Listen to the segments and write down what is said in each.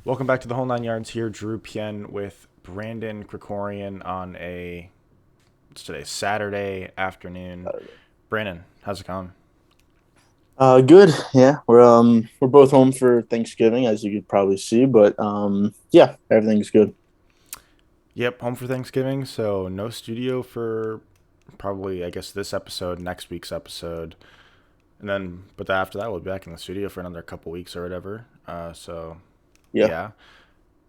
Welcome back to the Whole Nine Yards here. Drew Pien with Brandon Krikorian on it's today, Saturday afternoon. Brandon, how's it going? Good. Yeah, we're both home for Thanksgiving, as you could probably see, but yeah, everything's good. Yep, home for Thanksgiving, so no studio for probably, I guess, this episode, next week's episode. And then, but after that, we'll be back in the studio for another couple weeks or whatever. Yeah, Yeah.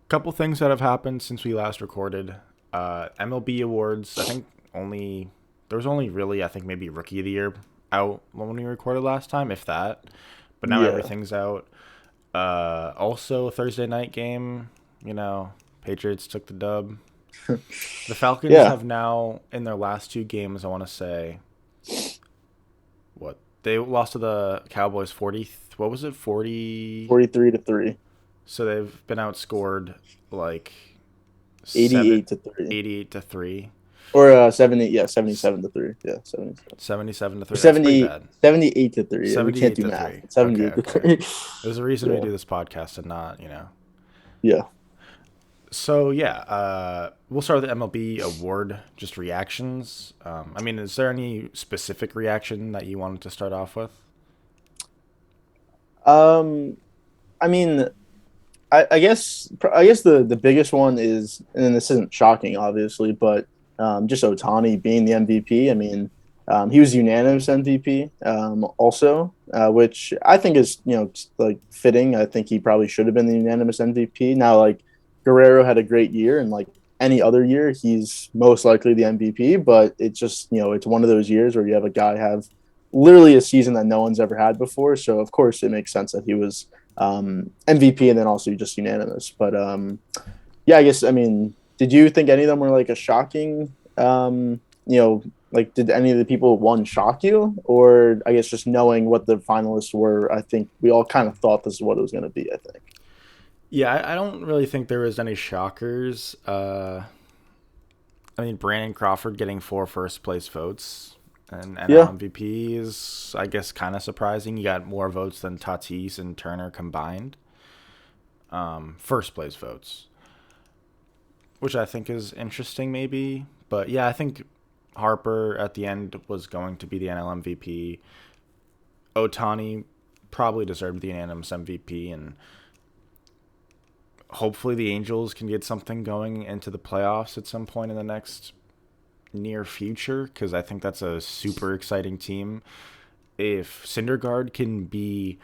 Couple things that have happened since we last recorded. MLB Awards, I think only, there was only really, I think maybe Rookie of the Year out when we recorded last time, if that. But now yeah. everything's out. Also, Thursday night game, Patriots took the dub. The Falcons Yeah, have now, in their last two games, I want to say, what? They lost to the Cowboys 40, what was it, 40? 43-3, So they've been outscored like 7, 88-3, 88 to 3, or 70, yeah, 77-3, yeah, 77, 77 to or 3. That's pretty 70, bad. 78-3. Yeah, we can't 78 do to math. 3. Okay, 78 to okay. 3. There's a reason we Yeah, do this podcast and not. yeah. So yeah, we'll start with the MLB award, just reactions. Is there any specific reaction that you wanted to start off with? Um, I mean, I guess the biggest one is, and this isn't shocking, obviously, but just Otani being the MVP. I mean, he was unanimous MVP, also, which I think is like fitting. I think he probably should have been the unanimous MVP. Now, like Guerrero had a great year, and like any other year, he's most likely the MVP. But it's just it's one of those years where you have a guy have literally a season that no one's ever had before. So of course it makes sense that he was MVP and then also just unanimous. But yeah, I guess I mean, did you think any of them were like a shocking? Like did any of the people one shock you, or I guess just knowing what the finalists were, I think we all kind of thought this is what it was going to be. I think. Yeah, I don't really think there was any shockers. Brandon Crawford getting four first place votes and NL Yeah, MVP is, I guess, kind of surprising. You got more votes than Tatis and Turner combined. First place votes, which I think is interesting, maybe. But yeah, I think Harper at the end was going to be the NL MVP. Otani probably deserved the unanimous MVP, and hopefully the Angels can get something going into the playoffs at some point in the next near future, because I think that's a super exciting team. If Syndergaard can be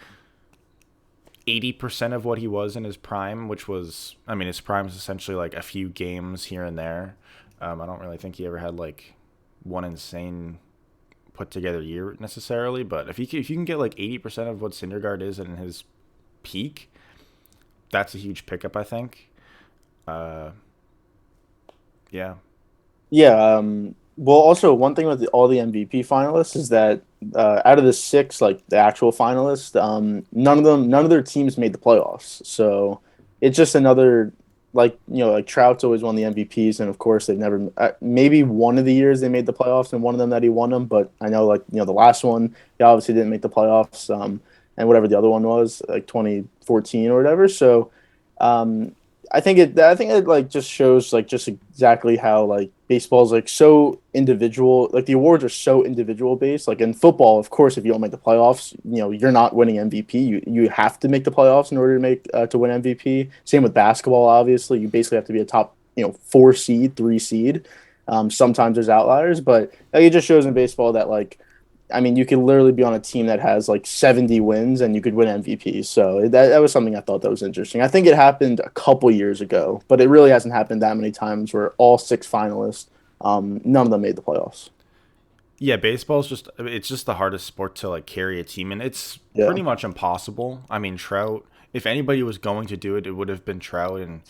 80% of what he was in his prime, which was, his prime is essentially like a few games here and there. I don't really think he ever had like one insane put together year necessarily, but if you can get like 80% of what Syndergaard is in his peak, that's a huge pickup, I think. Uh, yeah. yeah. Well, also one thing with all the MVP finalists is that out of the six, like the actual finalists, none of their teams made the playoffs. So it's just another, like like Trout's always won the MVPs, and of course they've never. Maybe one of the years they made the playoffs, and one of them that he won them. But I know, like the last one, he obviously didn't make the playoffs. And whatever the other one was, like 2014 or whatever. So um, I think it like just shows like just exactly how like baseball is like so individual. Like the awards are so individual based. Like in football, of course, if you don't make the playoffs, you're not winning MVP. You have to make the playoffs in order to make to win MVP. Same with basketball. Obviously, you basically have to be a top four seed, three seed. Sometimes there's outliers, but like, it just shows in baseball that like I mean, you could literally be on a team that has like 70 wins and you could win MVP. So that was something I thought that was interesting. I think it happened a couple years ago, but it really hasn't happened that many times where all six finalists, none of them made the playoffs. Yeah, baseball's it's just the hardest sport to like carry a team, and it's Yeah. pretty much impossible. Trout, if anybody was going to do it, it would have been Trout, and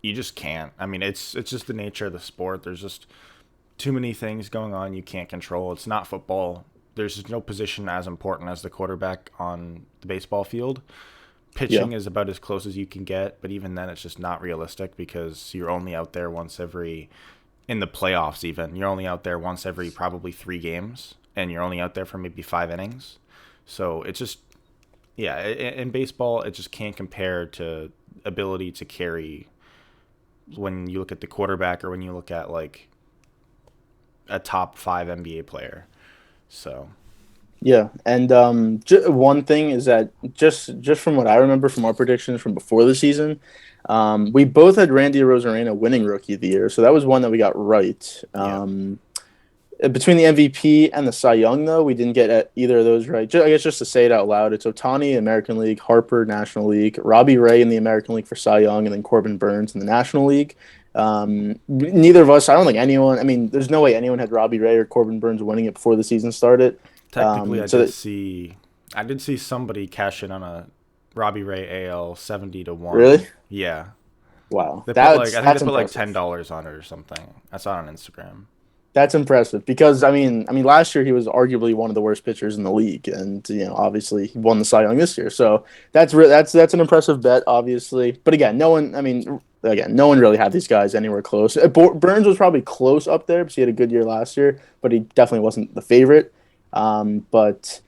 you just can't. It's just the nature of the sport. There's just too many things going on you can't control. It's not football. There's just no position as important as the quarterback on the baseball field. Yeah. Pitching is about as close as you can get, but even then it's just not realistic because you're only out there once every, in the playoffs even, you're only out there once every probably 3 games, and you're only out there for maybe 5 innings. So it's just, yeah, in baseball, it just can't compare to ability to carry when you look at the quarterback or when you look at like a top 5 NBA player. So Yeah, and one thing is that just from what I remember from our predictions from before the season, we both had Randy Arozarena winning Rookie of the Year, so that was one that we got right. yeah, Between the MVP and the Cy Young, though, we didn't get either of those right. I guess just to say it out loud, it's Otani, American League, Harper, National League, Robbie Ray in the American League for Cy Young, and then Corbin Burns in the National League. Neither of us, I don't think anyone, I mean, there's no way anyone had Robbie Ray or Corbin Burns winning it before the season started. technically So that, I did see somebody cash in on a Robbie Ray AL 70 to 1. really? Yeah. Wow. They put like I think they That's put like impressive. $10 on it or something. I saw it on Instagram. That's impressive because I mean, last year he was arguably one of the worst pitchers in the league, and obviously he won the Cy Young this year. So that's an impressive bet, obviously. But again, no one, I mean, again, no one really had these guys anywhere close. Burns was probably close up there because he had a good year last year, but he definitely wasn't the favorite. But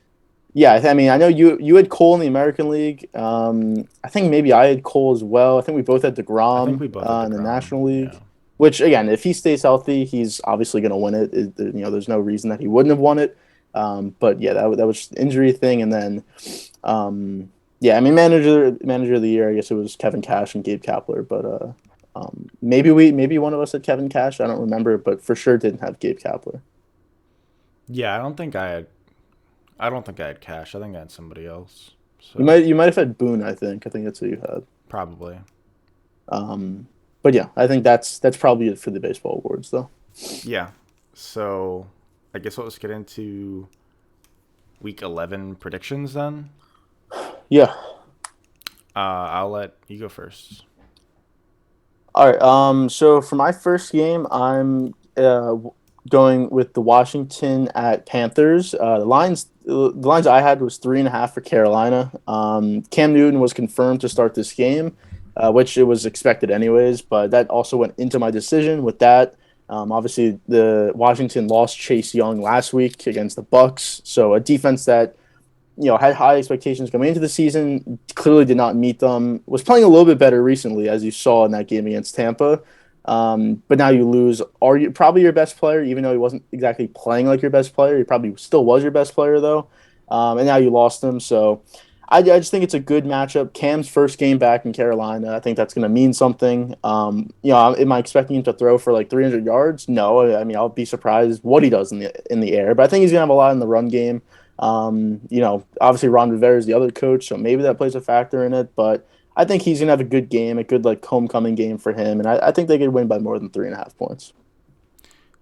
yeah, I mean, I know you had Cole in the American League. I think maybe I had Cole as well. I think we both had I think DeGrom we both had in the DeGrom. National Yeah. League. Which again, if he stays healthy, he's obviously going to win it. There's no reason that he wouldn't have won it. But yeah, that was just an injury thing, and then yeah, I mean, manager of the year, I guess it was Kevin Cash and Gabe Kapler, but maybe one of us had Kevin Cash. I don't remember, but for sure didn't have Gabe Kapler. Yeah, I don't think I had Cash. I think I had somebody else. You So might have had Boone. I think that's who you had. probably. Um, but yeah, I think that's probably it for the baseball awards, though. Yeah. So I guess let's get into week 11 predictions then. Yeah. I'll let you go first. All right. So for my first game, I'm going with the Washington at Panthers. The lines I had was 3.5 for Carolina. Cam Newton was confirmed to start this game, which it was expected anyways. But that also went into my decision with that. Obviously, the Washington lost Chase Young last week against the Bucks, so a defense that had high expectations coming into the season, clearly did not meet them. Was playing a little bit better recently, as you saw in that game against Tampa. But now you lose. Are you probably your best player, even though he wasn't exactly playing like your best player? He probably still was your best player though. And now you lost him. So I just think it's a good matchup. Cam's first game back in Carolina. I think that's going to mean something. Am I expecting him to throw for like 300 yards? No. I mean, I'll be surprised what he does in the air. But I think he's going to have a lot in the run game. Obviously Ron Rivera is the other coach, so maybe that plays a factor in it. But I think he's gonna have a good game, a good like homecoming game for him, and I think they could win by more than 3.5 points.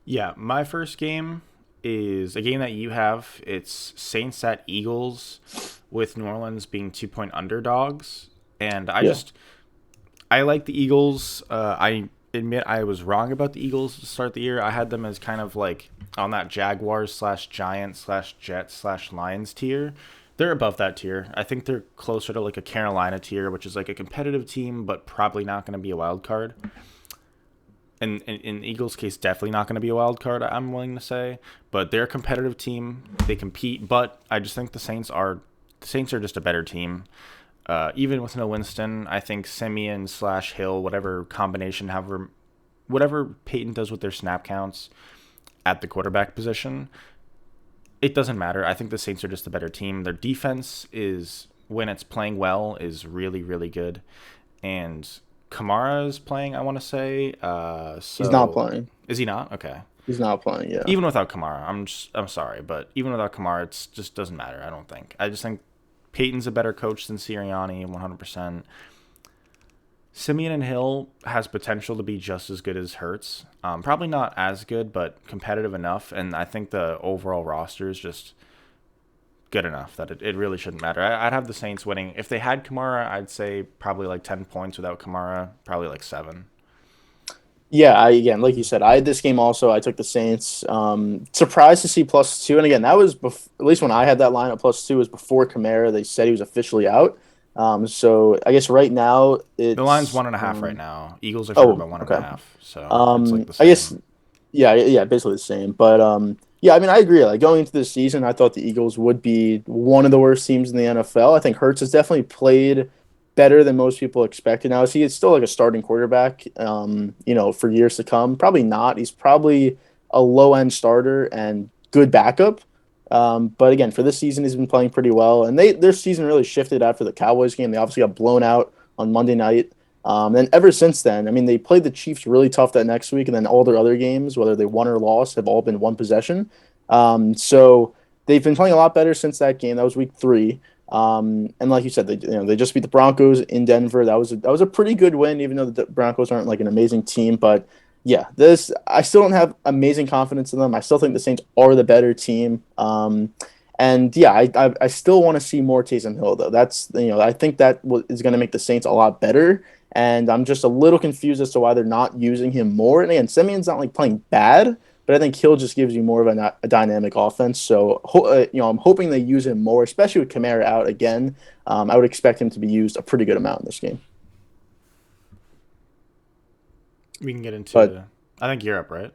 Yeah, my first game is a game that you have. It's Saints at Eagles, with New Orleans being 2-point underdogs. And Yeah, I like the Eagles. I admit I was wrong about the Eagles to start the year. I had them as kind of like on that Jaguars slash Giants slash Jets slash Lions tier. They're above that tier. I think they're closer to like a Carolina tier, which is like a competitive team, but probably not going to be a wild card. And in Eagles' case, definitely not going to be a wild card, I'm willing to say. But they're a competitive team. They compete, but I just think the Saints are just a better team. Even with no Winston, I think Simeon slash Hill, whatever combination, whatever Peyton does with their snap counts at the quarterback position, it doesn't matter. I think the Saints are just a better team. Their defense is, when it's playing well, is really, really good. And Kamara is playing, I want to say. he's not So playing. is he not? Okay. He's not playing. Yeah, Even without Kamara, I'm sorry, but even without Kamara, it's just doesn't matter. I don't think. I just think Peyton's a better coach than Sirianni, 100%. Simeon and Hill has potential to be just as good as Hurts. Probably not as good, but competitive enough. And I think the overall roster is just good enough that it really shouldn't matter. I'd have the Saints winning. If they had Kamara, I'd say probably like 10 points. Without Kamara, probably like 7. yeah. Again, like you said, I had this game also. I took the Saints. Surprised to see +2, and again, that was at least when I had that line at +2 was before Kamara. They said he was officially out. So I guess right now The line's it's 1.5 right now. Eagles are favored by oh, one and a okay. half, so it's like the I guess same. yeah, basically the same. But yeah, I mean, I agree. Like going into this season, I thought the Eagles would be one of the worst teams in the NFL. I think Hurts has definitely played better than most people expected. Now, is he still like a starting quarterback, for years to come? Probably not. He's probably a low end starter and good backup. But again, for this season, he's been playing pretty well, and their season really shifted after the Cowboys game. They obviously got blown out on Monday night. And ever since then, I mean, they played the Chiefs really tough that next week, and then all their other games, whether they won or lost, have all been one possession. So they've been playing a lot better since that game. That was week 3. And like you said, they just beat the Broncos in Denver. That was a pretty good win, even though the Broncos aren't like an amazing team. But yeah, this I still don't have amazing confidence in them. I still think the Saints are the better team. And yeah, I still want to see more Taysom Hill though. I think that is going to make the Saints a lot better. And I'm just a little confused as to why they're not using him more. And again, Simeon's not like playing bad, but I think Hill just gives you more of a dynamic offense. So I'm hoping they use him more, especially with Kamara out again. I would expect him to be used a pretty good amount in this game. We can get into. But I think you're up, right?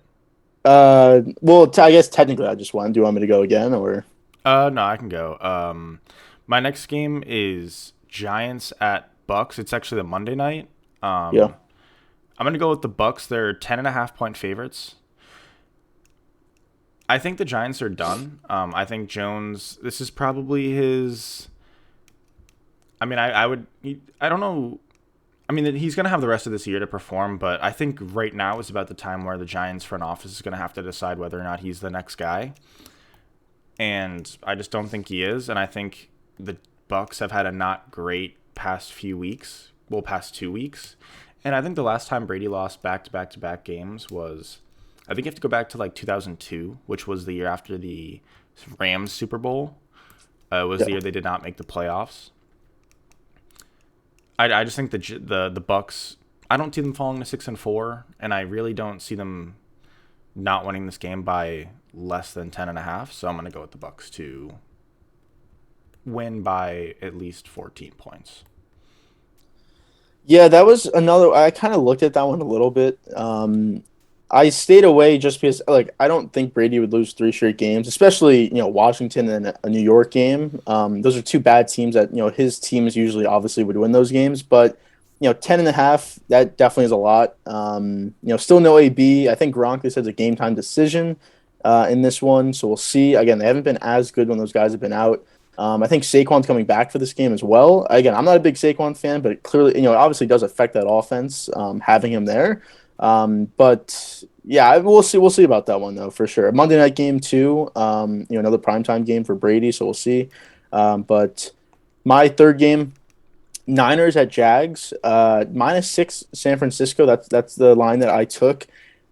well, I guess technically I just won. Do you want me to go again or? No, I can go. My next game is Giants at Bucks. It's actually the Monday night. Yeah. I'm gonna go with the Bucks. They're 10.5 point favorites. I think the Giants are done. I think Jones. This is probably his. I mean, I would. I don't know. I mean, he's going to have the rest of this year to perform, but I think right now is about the time where the Giants front office is going to have to decide whether or not he's the next guy. And I just don't think he is. And I think the Bucks have had a not great past few weeks. Well, past 2 weeks. And I think the last time Brady lost back-to-back-to-back games was, I think you have to go back to like 2002, which was the year after the Rams Super Bowl. Was the year they did not make the playoffs. I just think the Bucks. I don't see them falling to 6-4, and I really don't see them not winning this game by less than 10.5. So I'm going to go with the Bucks to win by at least 14 points. Yeah, that was another. I kind of looked at that one a little bit. I stayed away just because, like, I don't think Brady would lose 3 straight games, especially Washington and a New York game. Those are 2 bad teams that his teams usually obviously would win those games, but 10.5, that definitely is a lot. Still no AB. I think Gronk, they said, it's a game time decision in this one, so we'll see. Again, they haven't been as good when those guys have been out. I think Saquon's coming back for this game as well. Again, I'm not a big Saquon fan, but it clearly, obviously does affect that offense having him there. But yeah, we'll see. We'll see about that one though for sure. Monday night game too. Another primetime game for Brady, so we'll see. But my third game, Niners at Jags, -6 San Francisco. That's the line that I took.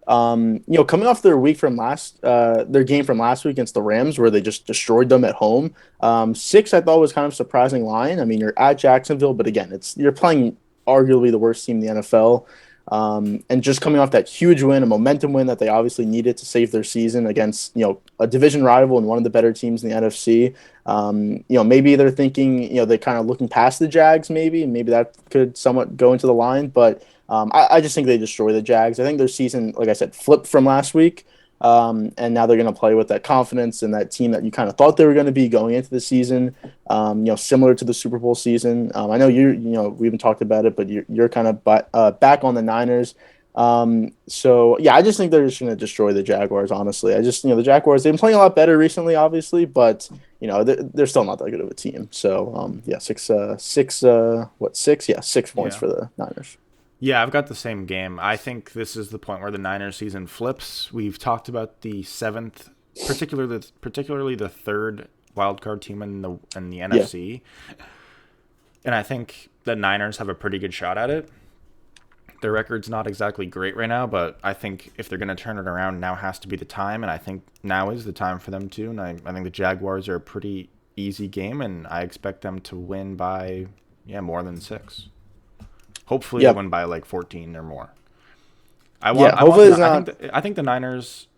Coming off their game from last week against the Rams, where they just destroyed them at home. 6 I thought was kind of a surprising line. I mean, you're at Jacksonville, but again, you're playing arguably the worst team in the NFL. And just coming off that huge win, a momentum win that they obviously needed to save their season against, a division rival and one of the better teams in the NFC. Maybe they're thinking, they're kind of looking past the Jags maybe, and maybe that could somewhat go into the line. But I just think they destroy the Jags. I think their season, like I said, flipped from last week. And now they're going to play with that confidence and that team that you kind of thought they were going to be going into the season, similar to the Super Bowl season. I know we haven't talked about it, but you're kind of back on the Niners. So yeah, I just think they're just going to destroy the Jaguars. Honestly, the Jaguars, they've been playing a lot better recently, obviously, but they're still not that good of a team. So yeah, 6? Yeah, 6 points for the Niners. Yeah, I've got the same game. I think this is the point where the Niners season flips. We've talked about the 7th, particularly the 3rd wildcard team in the NFC. And I think the Niners have a pretty good shot at it. Their record's not exactly great right now, but I think if they're going to turn it around, now has to be the time, and I think now is the time for them to. And I think the Jaguars are a pretty easy game, and I expect them to win by more than 6. Hopefully they win by like 14 or more. I think the Niners.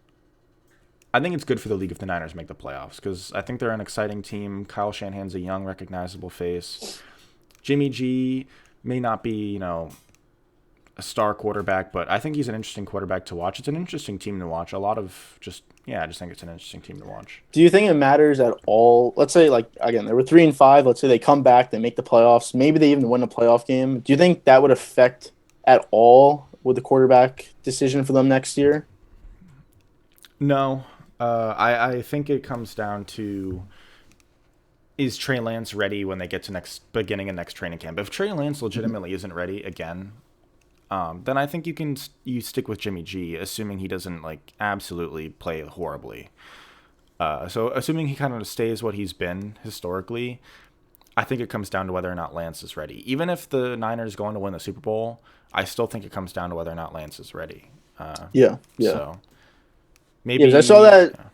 I think it's good for the league if the Niners make the playoffs because I think they're an exciting team. Kyle Shanahan's a young, recognizable face. Jimmy G may not be, a star quarterback, but I think he's an interesting quarterback to watch. It's an interesting team to watch. A lot of just yeah, I just think it's an interesting team to watch. Do you think it matters at all? Let's say, like, again, they were 3-5. Let's say they come back, they make the playoffs. Maybe they even win a playoff game. Do you think that would affect at all with the quarterback decision for them next year? No, I think it comes down to is Trey Lance ready when they get to next beginning of next training camp? If Trey Lance legitimately isn't ready again, then I think you stick with Jimmy G, assuming he doesn't like absolutely play horribly. So assuming he kind of stays what he's been historically, I think it comes down to whether or not Lance is ready. Even if the Niners go on to win the Super Bowl, I still think it comes down to whether or not Lance is ready. Yeah, yeah, So yeah. maybe 'Cause I saw that.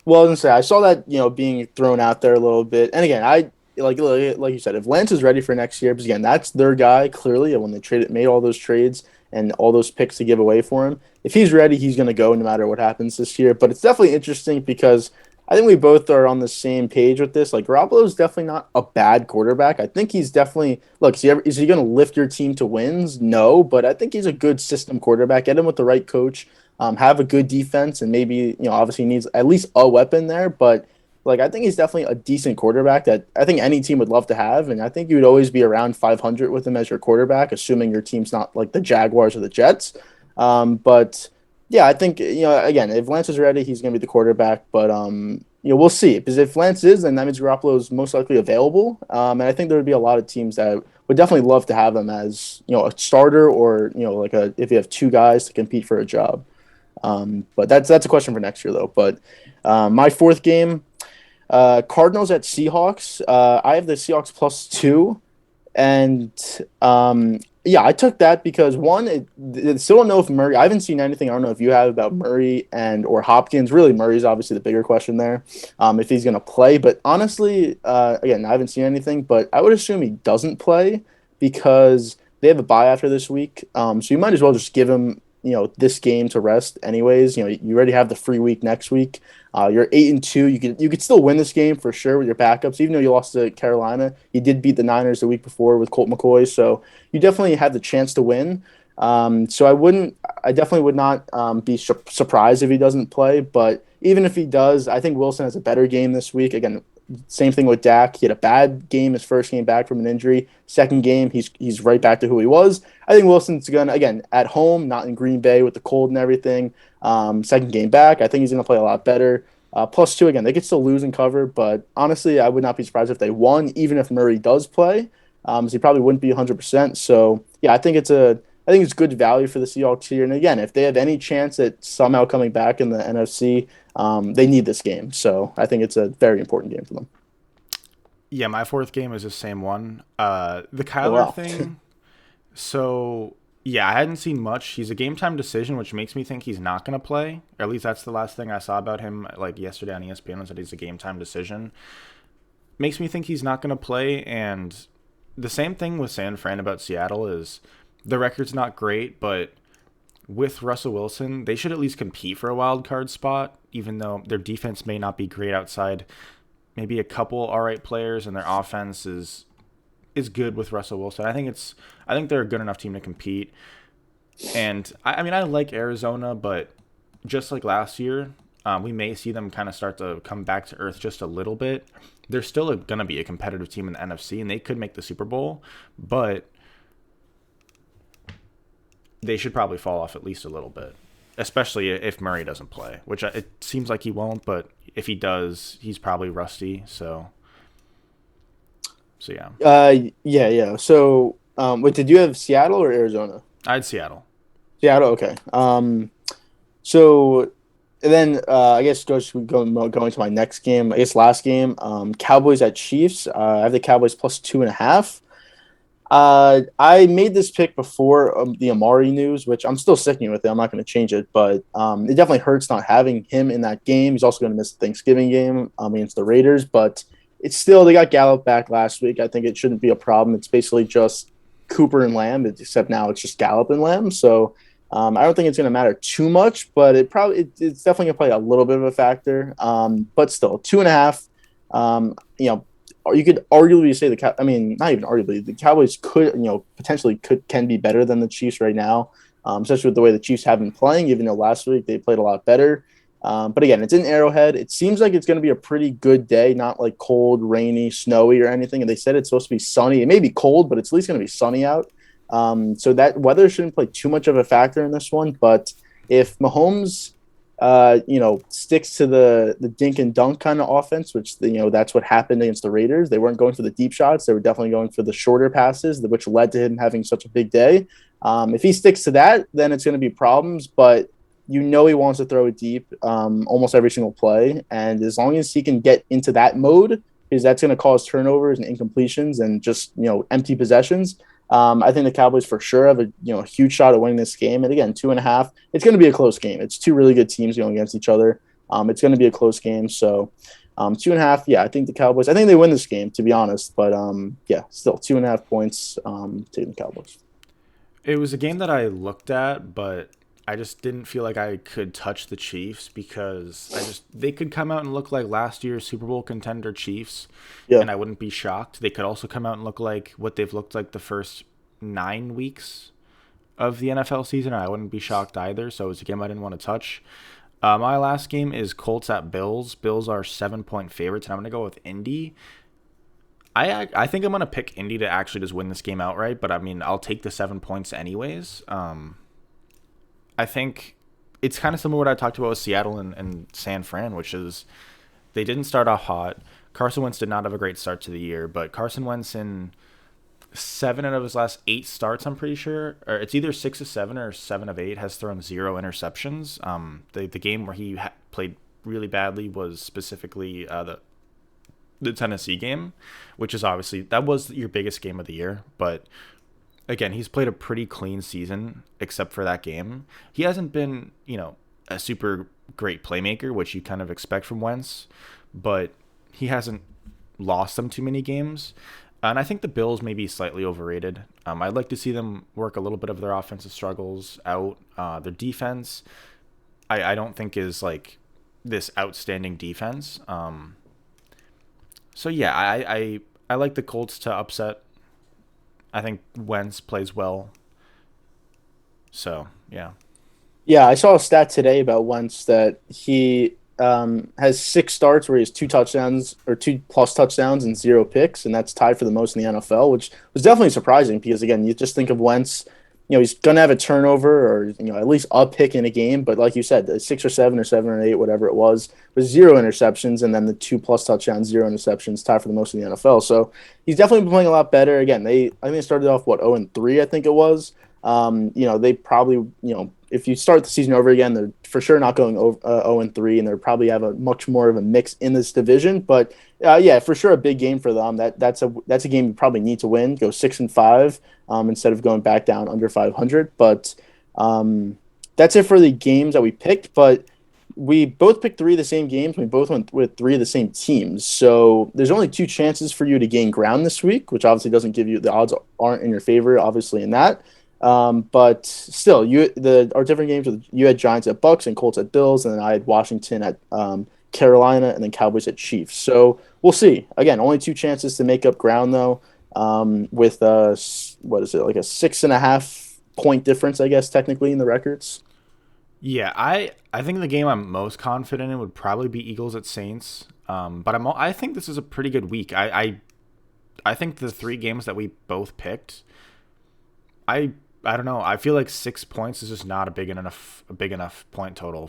Well, I was gonna say I saw that being thrown out there a little bit. And again, I like you said, if Lance is ready for next year, because again, that's their guy clearly. And when they made all those trades and all those picks to give away for him, if he's ready, he's gonna go no matter what happens this year. But it's definitely interesting because I think we both are on the same page with this. Like Garoppolo is definitely not a bad quarterback. I think he's definitely look. Is he going to lift your team to wins? No, but I think he's a good system quarterback. Get him with the right coach. Have a good defense, and maybe obviously he needs at least a weapon there. But like I think he's definitely a decent quarterback that I think any team would love to have, and I think you would always be around 500 with him as your quarterback, assuming your team's not like the Jaguars or the Jets. But yeah, I think again, if Lance is ready, he's going to be the quarterback. But we'll see because if Lance is, then that means Garoppolo is most likely available. And I think there would be a lot of teams that would definitely love to have him as a starter or like if you have two guys to compete for a job. But that's a question for next year though. But my fourth game, Cardinals at Seahawks. I have the Seahawks +2, and yeah, I took that because one, still don't know if Murray. I haven't seen anything. I don't know if you have about Murray and or Hopkins. Really, Murray's obviously the bigger question there, if he's going to play. But honestly, again, I haven't seen anything. But I would assume he doesn't play because they have a bye after this week. So you might as well just give him this game to rest. Anyways, you already have the free week next week. You're 8-2. You could still win this game for sure with your backups. Even though you lost to Carolina, you did beat the Niners the week before with Colt McCoy. So you definitely have the chance to win. So I definitely would not be surprised if he doesn't play. But even if he does, I think Wilson has a better game this week. Again, same thing with Dak. He had a bad game his first game back from an injury. Second game, he's right back to who he was. I think Wilson's gonna again at home, not in Green Bay with the cold and everything. Second game back, I think he's gonna play a lot better. +2 again, they could still lose and cover, but honestly, I would not be surprised if they won, even if Murray does play. So he probably wouldn't be 100%. So yeah, I think it's good value for the Seahawks here. And again, if they have any chance at somehow coming back in the NFC, they need this game. So I think it's a very important game for them. Yeah, my fourth game is the same one. The Oh, Kyler wow. thing. So yeah, I hadn't seen much. He's a game time decision, which makes me think he's not going to play. Or at least that's the last thing I saw about him. Like yesterday on ESPN, was that he's a game time decision. Makes me think he's not going to play. And the same thing with San Fran about Seattle is the record's not great, but with Russell Wilson, they should at least compete for a wild card spot, even though their defense may not be great outside maybe a couple all right players, and their offense is good with Russell Wilson. I think they're a good enough team to compete. And I mean I like Arizona, but just like last year, we may see them kind of start to come back to earth just a little bit. They're still going to be a competitive team in the NFC, and they could make the Super Bowl, but they should probably fall off at least a little bit, especially if Murray doesn't play, which it seems like he won't, but if he does, he's probably rusty. So yeah. Yeah, yeah. So, wait, did you have Seattle or Arizona? I had Seattle. Seattle, okay. So and then I guess going to my next game. I guess last game, Cowboys at Chiefs. I have the Cowboys +2.5. I made this pick before the Amari news, which I'm still sticking with it. I'm not going to change it, but it definitely hurts not having him in that game. He's also going to miss the Thanksgiving game against the Raiders, but it's still they got Gallup back last week. I think it shouldn't be a problem. It's basically just Cooper and Lamb, except now it's just Gallup and Lamb. So I don't think it's going to matter too much, but it's definitely going to play a little bit of a factor. But still, 2.5. you could arguably say I mean, not even arguably, the Cowboys could, potentially can be better than the Chiefs right now, especially with the way the Chiefs have been playing. Even though last week they played a lot better, but again, it's in Arrowhead. It seems like it's going to be a pretty good day, not like cold, rainy, snowy, or anything. And they said it's supposed to be sunny. It may be cold, but it's at least going to be sunny out. So that weather shouldn't play too much of a factor in this one. But if Mahomes sticks to the dink and dunk kind of offense, which that's what happened against the Raiders. They weren't going for the deep shots; they were definitely going for the shorter passes, which led to him having such a big day. If he sticks to that, then it's going to be problems. But he wants to throw it deep almost every single play, and as long as he can get into that mode, because that's going to cause turnovers and incompletions and just empty possessions. I think the Cowboys for sure have a huge shot at winning this game. And again, 2.5. It's going to be a close game. It's two really good teams going against each other. It's going to be a close game. So 2.5. Yeah, I think the Cowboys. I think they win this game, to be honest. But yeah, still 2.5 points. Taking the Cowboys. It was a game that I looked at, but I just didn't feel like I could touch the Chiefs because they could come out and look like last year's Super Bowl contender Chiefs, Yeah. and I wouldn't be shocked. They could also come out and look like what they've looked like the first 9 weeks of the NFL season, and I wouldn't be shocked either. So it was a game I didn't want to touch. My last game is Colts at Bills. Bills are 7-point favorites, and I'm going to go with Indy. I think I'm going to pick Indy to actually just win this game outright, but I mean, I'll take the 7 points anyways. I think it's kind of similar to what I talked about with Seattle and San Fran, which is they didn't start off hot. Carson Wentz did not have a great start to the year, but Carson Wentz in 7 out of his last 8 starts, I'm pretty sure, or it's either 6 of 7 or 7 of 8, has thrown 0 interceptions. The game where he played really badly was specifically the Tennessee game, which is obviously that was your biggest game of the year, but again, he's played a pretty clean season except for that game. He hasn't been, a super great playmaker, which you kind of expect from Wentz, but he hasn't lost them too many games. And I think the Bills may be slightly overrated. I'd like to see them work a little bit of their offensive struggles out. Their defense, I don't think is like this outstanding defense. So yeah, I like the Colts to upset. I think Wentz plays well. So, yeah. Yeah, I saw a stat today about Wentz that he has 6 starts where he has 2 touchdowns or 2 plus touchdowns and 0 picks, and that's tied for the most in the NFL, which was definitely surprising because, again, you just think of Wentz, he's going to have a turnover or, at least a pick in a game. But like you said, the 6 or 7 or 7 or 8, whatever it was 0 interceptions, and then the 2 plus touchdowns, 0 interceptions, tied for the most in the NFL. So he's definitely been playing a lot better. Again, I think they started off, 0-3, I think it was. They probably, if you start the season over again, they're for sure not going 0-3, and they'll probably have a much more of a mix in this division. But yeah, for sure a big game for them. That's a game you probably need to win. Go 6-5 instead of going back down under 500. But that's it for the games that we picked. But we both picked 3 of the same games. We both went with 3 of the same teams. So there's only 2 chances for you to gain ground this week, which obviously doesn't give you the odds aren't in your favor, obviously in that. But still, our different games. You had Giants at Bucks and Colts at Bills, and then I had Washington at Carolina, and then Cowboys at Chiefs. So we'll see. Again, only 2 chances to make up ground though. With what is it, like a 6.5 point difference, I guess technically in the records. Yeah, I think the game I'm most confident in would probably be Eagles at Saints. But I think this is a pretty good week. I think the 3 games that we both picked, I don't know. I feel like 6 points is just not a big enough point total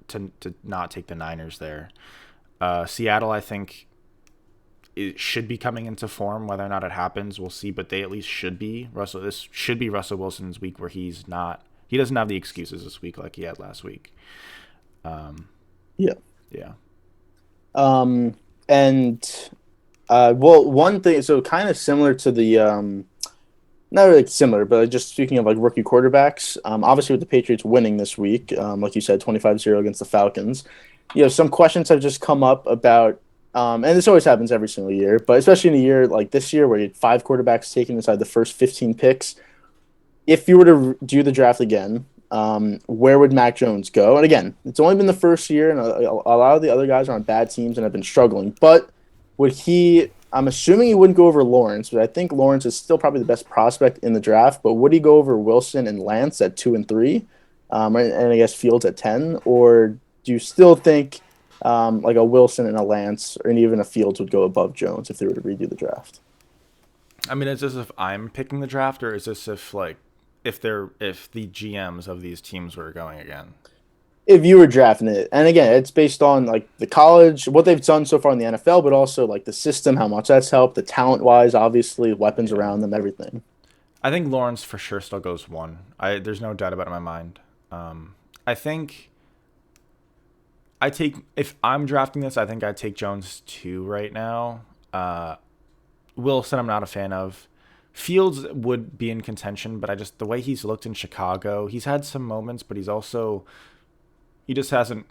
to not take the Niners there. Seattle, I think, it should be coming into form. Whether or not it happens, we'll see. But they at least should be. This should be Russell Wilson's week where he's not. He doesn't have the excuses this week like he had last week. Yeah. Yeah. And well, one thing. So kind of similar to the not really similar, but just speaking of like rookie quarterbacks, obviously with the Patriots winning this week, like you said, 25-0 against the Falcons, some questions have just come up about, and this always happens every single year, but especially in a year like this year where you had 5 quarterbacks taken inside the first 15 picks. If you were to do the draft again, where would Mac Jones go? And again, it's only been the first year, and a lot of the other guys are on bad teams and have been struggling, but would he I'm assuming he wouldn't go over Lawrence, but I think Lawrence is still probably the best prospect in the draft. But would he go over Wilson and Lance at 2 and 3, and I guess Fields at 10, or do you still think like a Wilson and a Lance, or even a Fields would go above Jones if they were to redo the draft? I mean, is this if I'm picking the draft, or is this if like if the GMs of these teams were going again? If you were drafting it, and again, it's based on like the college, what they've done so far in the NFL, but also like the system, how much that's helped, the talent wise, obviously, weapons Yeah, around them, everything. I think Lawrence for sure still goes one. I There's no doubt about it in my mind. I think I take if I'm drafting this, I think I take Jones two right now. Uh, Wilson, I'm not a fan of. Fields would be in contention, but I just the way he's looked in Chicago, he's had some moments, but he just hasn't.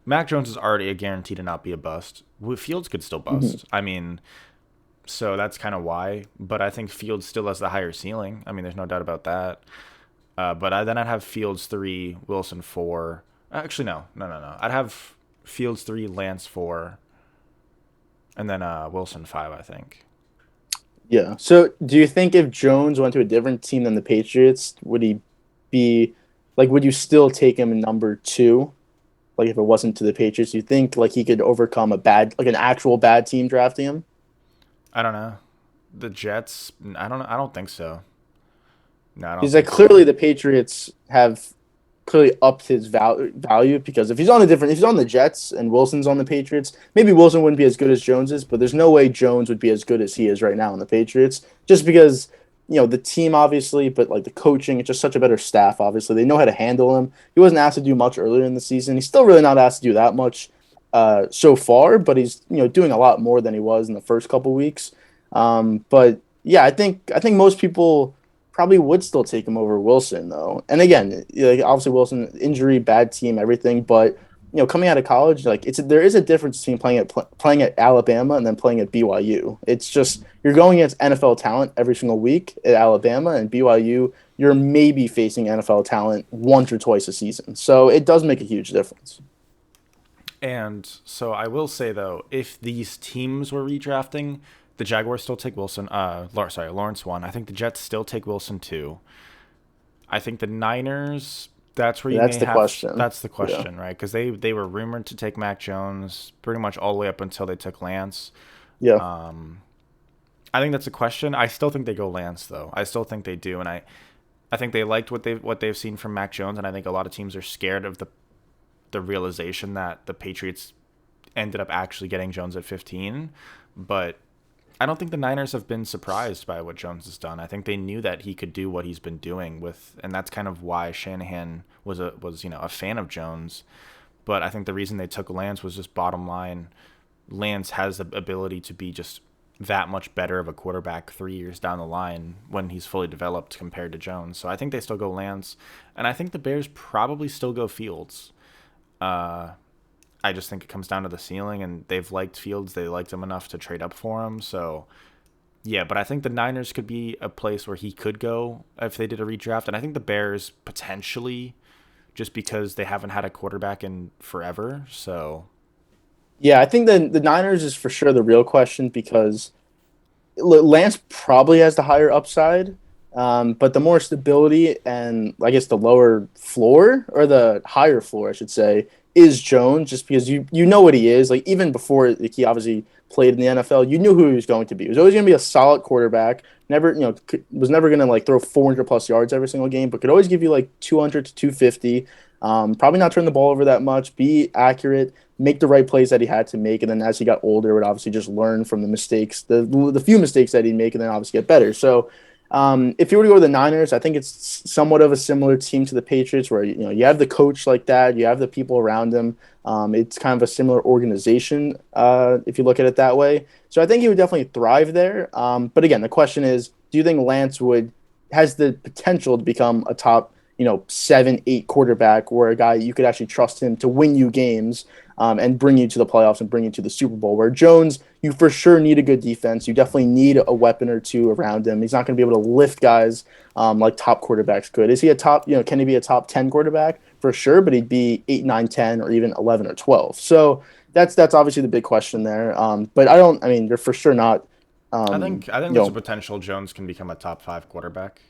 Mac Jones is already a guarantee to not be a bust. Fields could still Mhm. bust. I mean, so that's kind of why. But I think Fields still has the higher ceiling. I mean, there's no doubt about that. Then I'd have Fields three, Wilson four. Actually, no. I'd have Fields three, Lance four, and then Wilson five. I think. Yeah. So, do you think if Jones went to a different team than the Patriots, would he be like, would you still take him in number two? Like, if it wasn't to the Patriots, do you think like he could overcome a bad, like an actual bad team drafting him? I don't know. The Jets. I don't. I don't think so. No, I don't Because like think so. clearly the Patriots have clearly upped his value because if he's on a different, if he's on the Jets and Wilson's on the Patriots, maybe Wilson wouldn't be as good as Jones is, but there's no way Jones would be as good as he is right now in the Patriots, just because the team obviously, but like the coaching, it's just such a better staff. Obviously, they know how to handle him. He wasn't asked to do much earlier in the season. He's still really not asked to do that much so far, but he's doing a lot more than he was in the first couple weeks. But yeah, I think most people probably would still take him over Wilson though. And again, like obviously Wilson injury, bad team, everything, but coming out of college, like there is a difference between playing at Alabama and then playing at BYU. It's just you're going against NFL talent every single week at Alabama, and BYU you're maybe facing NFL talent once or twice a season. So it does make a huge difference. And so I will say though, if these teams were redrafting, the Jaguars still take Wilson. Lawrence one. I think the Jets still take Wilson two. I think the Niners. That's where you That's may the have. question. That's the Yeah. question, right? Because they were rumored to take Mac Jones pretty much all the way up until they took Lance. Yeah. Um, I think that's a question. I still think they go Lance though. I still think they do, and I think they liked what they've seen from Mac Jones, and I think a lot of teams are scared of the realization that the Patriots ended up actually getting Jones at 15. But I don't think the Niners have been surprised by what Jones has done. I think they knew that he could do what he's been doing with, and that's kind of why Shanahan was a fan of Jones. But I think the reason they took Lance was just bottom line. Lance has the ability to be just that much better of a quarterback 3 years down the line when he's fully developed compared to Jones. So I think they still go Lance, and I think the Bears probably still go Fields. Uh, I just think it comes down to the ceiling, and they've liked Fields. They liked him enough to trade up for him. So, yeah, but I think the Niners could be a place where he could go if they did a redraft. And I think the Bears potentially, just because they haven't had a quarterback in forever. So, Yeah, I think the Niners is for sure the real question because Lance probably has the higher upside, but the more stability and I guess the lower floor or the higher floor, I should say, is Jones. Just because you know what he is. Like even before like, he obviously played in the NFL, you knew who he was going to be. He was always going to be a solid quarterback. Never, was never going to like throw 400 plus yards every single game, but could always give you like 200 to 250. Probably not turn the ball over that much. Be accurate, make the right plays that he had to make, and then as he got older, would obviously just learn from the mistakes, the few mistakes that he'd make, and then obviously get better. So, if you were to go to the Niners, I think it's somewhat of a similar team to the Patriots, where you have the coach like that, you have the people around him. It's kind of a similar organization if you look at it that way. So I think he would definitely thrive there. But again, the question is, do you think Lance would has the potential to become a top 7, 8 quarterback, where a guy you could actually trust him to win you games and bring you to the playoffs and bring you to the Super Bowl. Where Jones, you for sure need a good defense. You definitely need a weapon or two around him. He's not going to be able to lift guys like top quarterbacks could. Is he a top? Can he be a top 10 quarterback for sure? But he'd be 8, 9, 10, or even 11 or 12. So that's obviously the big question there. But I don't. I mean, you're for sure not. I think You there's a know, potential Jones can become a top five quarterback.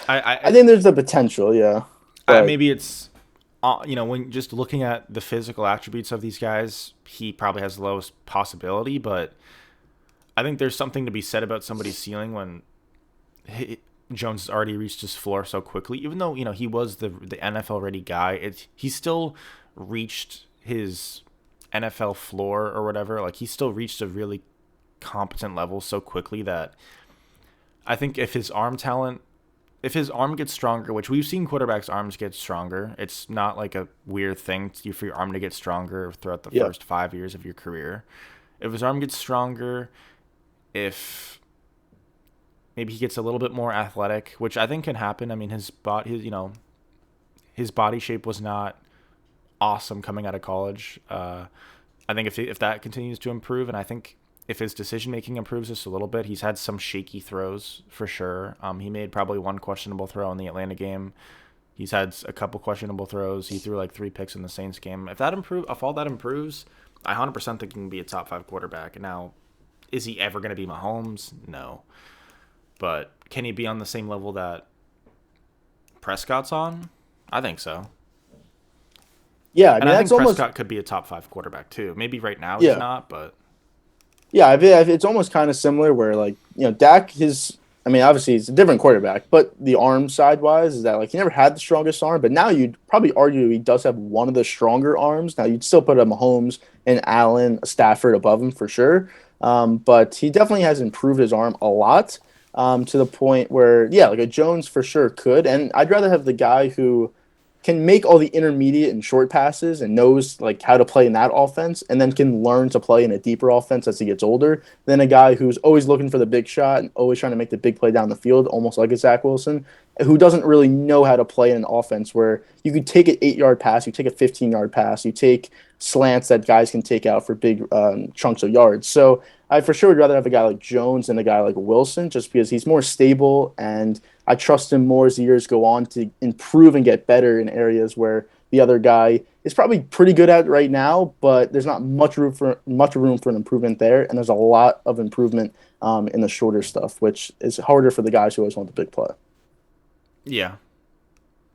I I I think there's the potential, yeah. But maybe it's when just looking at the physical attributes of these guys, he probably has the lowest possibility. But I think there's something to be said about somebody's ceiling when Jones has already reached his floor so quickly. Even though he was the NFL ready guy, he still reached his NFL floor or whatever. Like he still reached a really competent level so quickly that I think if his arm gets stronger, which we've seen quarterbacks' arms get stronger, it's not like a weird thing for your arm to get stronger throughout the yeah, first 5 years of your career. If his arm gets stronger, if maybe he gets a little bit more athletic, which I think can happen. I mean, his body shape was not awesome coming out of college. I think if that continues to improve, and I think if his decision making improves just a little bit, he's had some shaky throws for sure. He made probably one questionable throw in the Atlanta game. He's had a couple questionable throws. He threw like 3 picks in the Saints game. If all that improves, I 100% think he can be a top five quarterback. Now, is he ever going to be Mahomes? No, but can he be on the same level that Prescott's on? I think so. yeah. I And mean, I that's think almost Prescott could be a top five quarterback too. Maybe right now he's yeah. not, but Yeah, it's almost kind of similar where like Dak his I mean obviously he's a different quarterback, but the arm side wise is that like he never had the strongest arm, but now you'd probably argue he does have one of the stronger arms. Now you'd still put a Mahomes and Allen, Stafford above him for sure, but he definitely has improved his arm a lot to the point where yeah, like a Jones for sure could, and I'd rather have the guy who can make all the intermediate and short passes and knows like how to play in that offense and then can learn to play in a deeper offense as he gets older than a guy who's always looking for the big shot and always trying to make the big play down the field, almost like a Zach Wilson, who doesn't really know how to play in an offense where you could take an 8 yard pass, you take a 15-yard pass, you take slants that guys can take out for big chunks of yards. So I for sure would rather have a guy like Jones than a guy like Wilson just because he's more stable and I trust him more as the years go on to improve and get better in areas where the other guy is probably pretty good at right now, but there's not much room for an improvement there, and there's a lot of improvement in the shorter stuff, which is harder for the guys who always want the big play. yeah,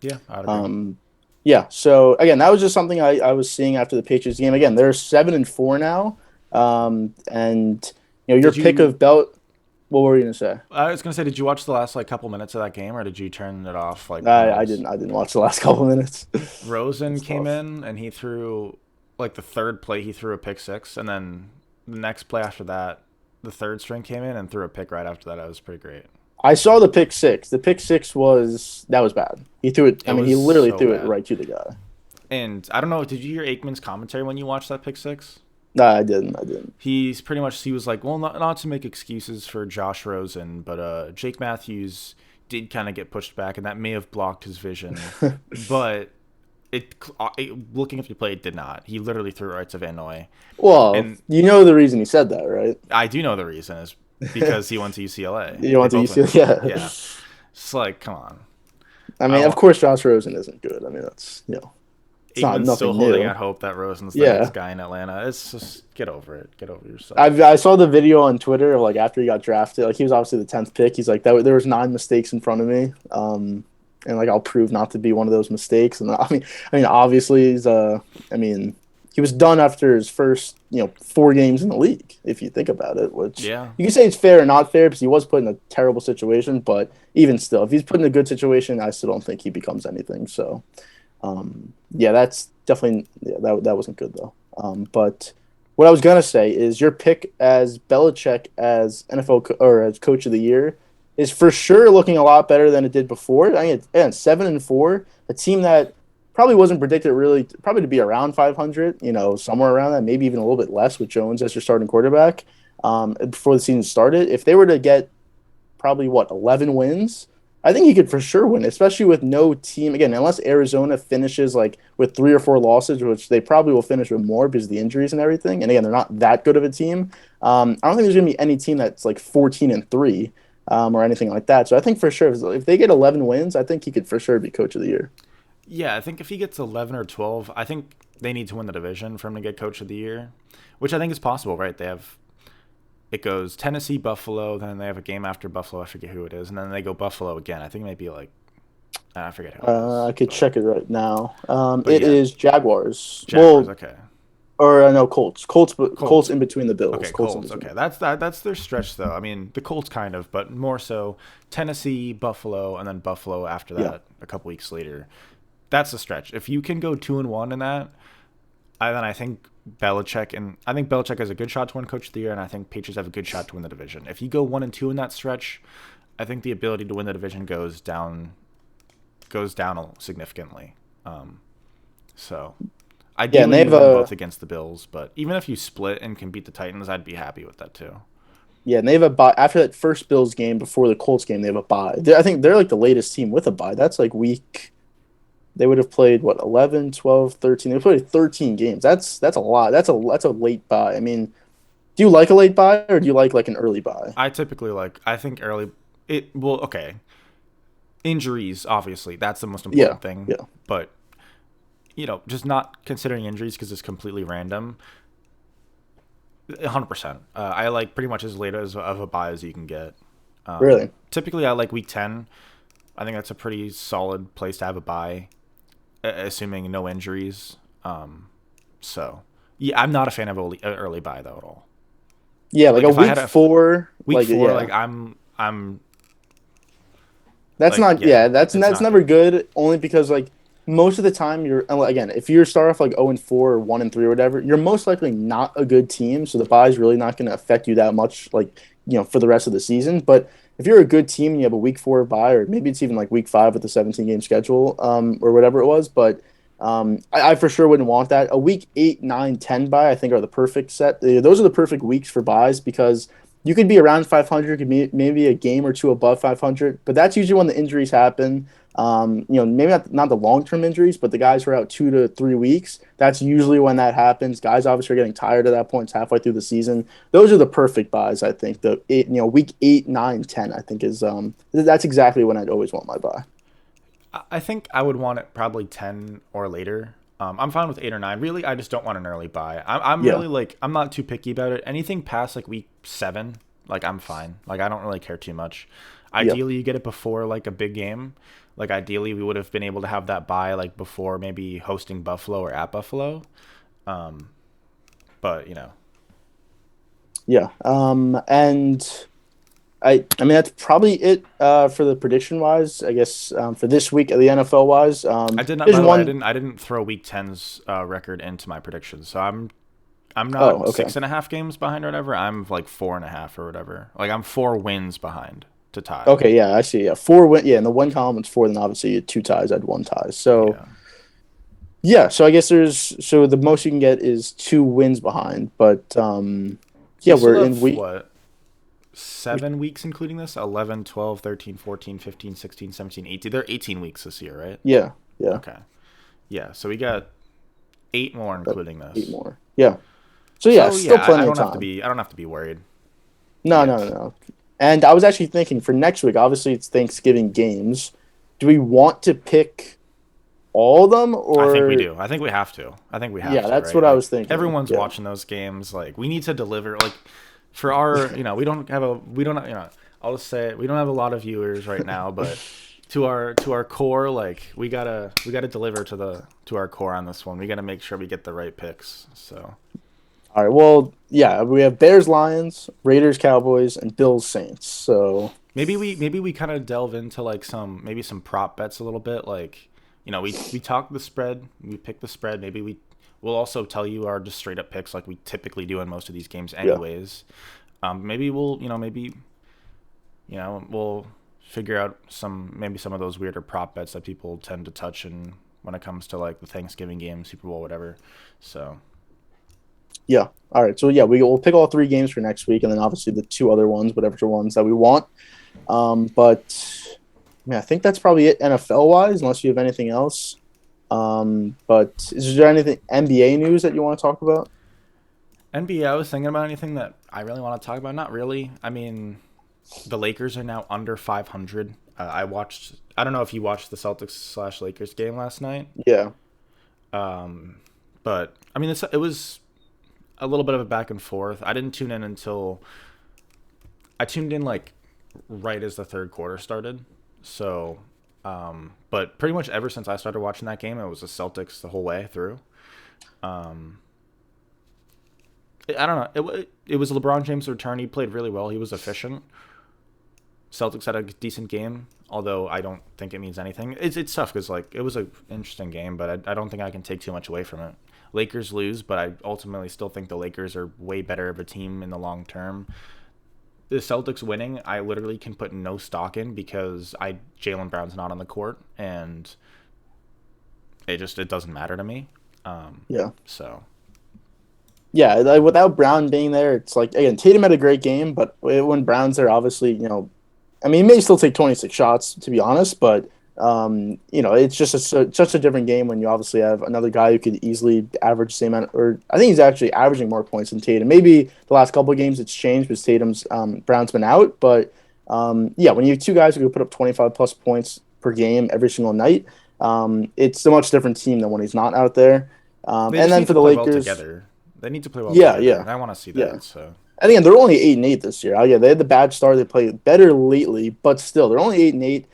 yeah, I'd agree. Um, yeah. So again, that was just something I was seeing after the Patriots game. Again, they're 7-4 now, and your Did pick you? of belt. What were you gonna say? I was gonna say, did you watch the last like couple minutes of that game, or did you turn it off like when it I was? didn't. I didn't watch the last couple minutes. Rosen It's came tough. in and he threw like the third play he threw a pick six, and then the next play after that, the third string came in and threw a pick right after that. That was pretty great. I saw the pick six. The pick six was bad. He threw it. I It mean, was he literally so threw it bad. right to the guy. And I don't know, did you hear Aikman's commentary when you watched that pick six? No, I didn't. I didn't. He was like, well, not to make excuses for Josh Rosen, but Jake Matthews did kind of get pushed back, and that may have blocked his vision. But looking at the play, it did not. He literally threw it right to Van Noy, Well, and you know the reason he said that, right? I do know the reason is because he went to UCLA. You They want to both went. UCLA? Yeah. Yeah, it's like, come on. I I mean, of want course, Josh Rosen isn't good. I mean, it's not Aikman's still nothing holding new. out hope that Rosen's the Yeah. next guy in Atlanta. It's just get over it. Get over yourself. I saw the video on Twitter of like after he got drafted. Like he was obviously the 10th pick. He's like that. There was 9 mistakes in front of me. And like I'll prove not to be one of those mistakes. And I mean, obviously he's I mean, he was done after his first 4 games in the league. If you think about it, which Yeah, you can say it's fair or not fair because he was put in a terrible situation. But even still, if he's put in a good situation, I still don't think he becomes anything. So yeah, that's definitely that wasn't good though. But what I was gonna say is your pick as Belichick as or as Coach of the Year is for sure looking a lot better than it did before. I mean, it's 7-4, a team that probably wasn't predicted really probably to be around 500, somewhere around that, maybe even a little bit less with Jones as your starting quarterback before the season started. If they were to get probably 11 wins. I think he could for sure win, especially with no team again, unless Arizona finishes like with 3 or 4 losses, which they probably will finish with more because of the injuries and everything. And again, they're not that good of a team. I don't think there's going to be any team that's like 14-3 or anything like that. So I think for sure if they get 11 wins, I think he could for sure be Coach of the Year. yeah. I think if he gets 11 or 12, I think they need to win the division for him to get Coach of the Year, which I think is possible, right? It goes Tennessee, Buffalo, then they have a game after Buffalo. I forget who it is, and then they go Buffalo again. I think it might be like I forget who it is, I could check it right now. but It yeah, is Jaguars. Jaguars. Well, Okay, or no, Colts. Colts Colts. in between the Bills. Okay, Colts in Colts. between. Okay, that's their stretch though. I mean, the Colts kind of, but more so Tennessee, Buffalo, and then Buffalo after Yeah. that a couple weeks later. That's the stretch. If you can go 2-1 in that, then I think Belichick has a good shot to win Coach of the Year, and I think Patriots have a good shot to win the division. If you go 1-2 in that stretch, I think the ability to win the division goes down significantly. So Yeah, and ideally they you have win a both against the Bills, but even if you split and can beat the Titans, I'd be happy with that too. yeah, and they have a bye after that first Bills game before the Colts game. They have a bye. I think they're like the latest team with a bye. That's like week. They would have played what 11, 12, 13. They played 13 games. That's a lot. That's a late bye. I mean, do you like a late bye or do you like an early bye? I think early okay. Injuries, obviously, that's the most Yeah, important thing. yeah, But just not considering injuries because it's completely random. 100%. I like pretty much as late as of a bye as you can get. really. Typically, I like week 10. I think that's a pretty solid place to have a bye, assuming no injuries. So, yeah, I'm not a fan of early bye though at all. Yeah, like Like a if I week had a four, week like four, yeah, like I'm that's like not yeah, yeah, it's that's not never good. good. Only because like most of the time you're again, if you start off like 0-4 or 1-3 or whatever, you're most likely not a good team. So the bye is really not going to affect you that much, like for the rest of the season. But if you're a good team and you have a week four bye, or maybe it's even like week five with the 17 game schedule, or whatever it was, but. I for sure wouldn't want that. A week 8, 9, 10 bye, I think, are the perfect set. Those are the perfect weeks for buys because you could be around 500, could be maybe a game or two above 500, but that's usually when the injuries happen. Maybe not the long term injuries, but the guys who are out 2 to 3 weeks. That's usually when that happens. Guys obviously are getting tired at that point. It's halfway through the season. Those are the perfect buys, I think. Week 8, 9, 10, I think is that's exactly when I'd always want my buy. I think I would want it probably 10 or later. I'm fine with 8 or 9. Really, I just don't want an early buy. I'm Yeah, really like I'm not too picky about it. Anything past like week 7, like I'm fine. Like I don't really care too much. yeah. Ideally, you get it before like a big game. Like ideally, we would have been able to have that buy like before maybe hosting Buffalo or at Buffalo. Um, but Yeah. And I mean that's probably it for the prediction wise. I guess for this week of the NFL wise. I did not. There's By the way, one I didn't throw Week 10's record into my predictions. So I'm oh not okay. 6.5 games behind or whatever. I'm like 4.5 or whatever. Like I'm 4 wins behind to tie. Okay, yeah, I see. Yeah, four win. Yeah, in the one column it's four. Then obviously you had two ties. I had one tie. So Yeah. yeah, so I guess the most you can get is two wins behind. But So yeah, you still we're in have week. what? 7 weeks including this? 11, 12, 13, 14, 15, 16, 17, 18. There are 18 weeks this year, right? Yeah, yeah, Okay. Yeah. So we got 8 more about including 8 this. more. Yeah. So yeah, So still yeah, I plenty of don't have to time. be. I don't have to be worried No, no, yet. no. And I was actually thinking for next week. Obviously, it's Thanksgiving games. Do we want to pick all of them, I think we or do. I think we have to. I think we have yeah, to, that's right? what I Like was thinking. everyone's Yeah, watching those games. Like we need to deliver. Like for our, we don't have a, we don't, I'll just say it, we don't have a lot of viewers right now, but to our core, like we gotta deliver to our core on this one. We gotta make sure we get the right picks. So all right. Well, yeah, we have Bears, Lions, Raiders, Cowboys, and Bills, Saints. So maybe we kind of delve into like some prop bets a little bit. Like we talk the spread, we pick the spread. Maybe we'll also tell you our just straight up picks like we typically do in most of these games, yeah, anyways. Maybe we'll figure out maybe some of those weirder prop bets that people tend to touch in when it comes to like the Thanksgiving game, Super Bowl, whatever. So yeah. All right. So yeah, we'll pick all three games for next week, and then obviously the two other ones, whatever ones that we want. But yeah, I think that's probably it NFL wise, unless you have anything else. But is there anything NBA news that you want to talk about? NBA, I was thinking about anything that I really want to talk about. Not really. I mean, the Lakers are now under 500. I watched. I don't know if you watched the Celtics/Lakers game last night. Yeah. But I mean, it was a little bit of a back and forth. I didn't tune in until I tuned in like right as the third quarter started. So, but pretty much ever since I started watching that game, it was the Celtics the whole way through. Um, I don't know. It was LeBron James' return. He played really well. He was efficient. Celtics had a decent game, although I don't think it means anything. It's tough because like it was an interesting game, but I don't think I can take too much away from it. Lakers lose, but I ultimately still think the Lakers are way better of a team in the long term. The Celtics winning, I literally can put no stock in because Jaylen Brown's not on the court, and it doesn't matter to me. Yeah. So Yeah, like, without Brown being there, it's like again Tatum had a great game, but when Brown's there, obviously, I mean, he may still take 26 shots to be honest, but it's just such a different game when you obviously have another guy who could easily average the same amount, or I think he's actually averaging more points than Tatum. Maybe the last couple of games it's changed because Tatum's Brown's been out, but yeah, when you have two guys who can put up 25 plus points per game every single night, it's a much different team than when he's not out there. they And just then need for to the play well Lakers. together. They need to play well Yeah, together, yeah, and I want to see yeah. that. So And again, they're only 8-8 this year. Yeah, they had the bad start. They played better lately, but still, they're only 8-8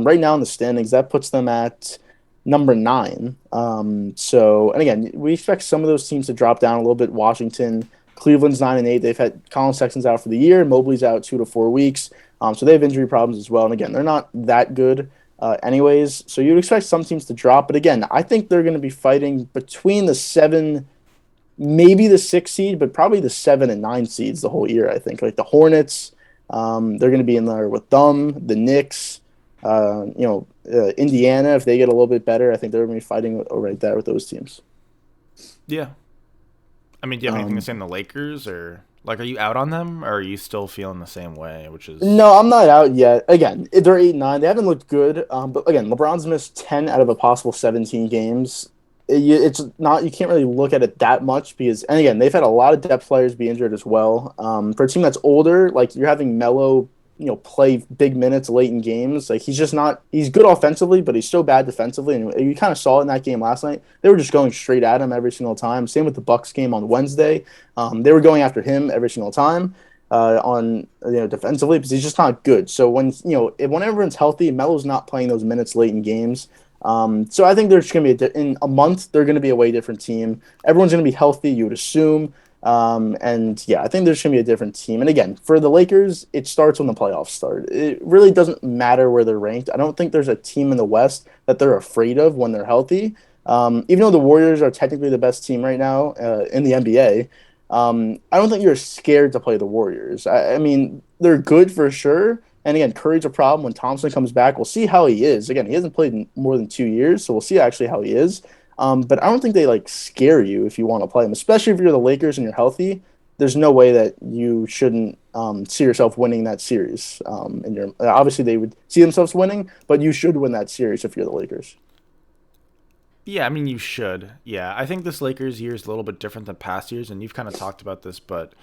right now in the standings. That puts them at number 9. And again, we expect some of those teams to drop down a little bit. Washington, Cleveland's 9-8. They've had Colin Sexton's out for the year. Mobley's out 2 to 4 weeks. So they have injury problems as well. And again, they're not that good. Anyways, so you'd expect some teams to drop, but again, I think they're going to be fighting between the 7, maybe the 6 seed, but probably the 7 and 9 seeds the whole year. I think like the Hornets, they're going to be in there with them. The Knicks, Indiana, if they get a little bit better, I think they're going to be fighting right there with those teams. yeah, I mean, do you have anything to Um, say on the Lakers, or like, are you out on them, or are you still feeling the same way? Which is, no, I'm not out yet. Again, they're 8-9. They haven't looked good. But again, LeBron's missed 10 out of a possible 17 games. It's not, you can't really look at it that much because, and again, they've had a lot of depth players be injured as well. For a team that's older, like you're having Melo, play big minutes late in games. Like he's just not, he's good offensively, but he's so bad defensively. And you kind of saw it in that game last night. They were just going straight at him every single time. Same with the Bucks game on Wednesday. They were going after him every single time on defensively because he's just not good. So when everyone's healthy, Melo's not playing those minutes late in games. So I think there's going to be in a month they're going to be a way different team. Everyone's going to be healthy, you would assume. And yeah, I think there's going to be a different team. And again, for the Lakers, it starts when the playoffs start. It really doesn't matter where they're ranked. I don't think there's a team in the West that they're afraid of when they're healthy. Even though the Warriors are technically the best team right now in the NBA, I don't think you're scared to play the Warriors. I mean, they're good for sure. And again, Curry's a problem when Thompson comes back. We'll see how he is. Again, he hasn't played in more than 2 years, so we'll see actually how he is. But I don't think they like scare you if you want to play them, especially if you're the Lakers and you're healthy. There's no way that you shouldn't see yourself winning that series. And you're obviously they would see themselves winning, but you should win that series if you're the Lakers. yeah, I mean, you should. Yeah, I think this Lakers year is a little bit different than past years, and you've kind of talked about this, but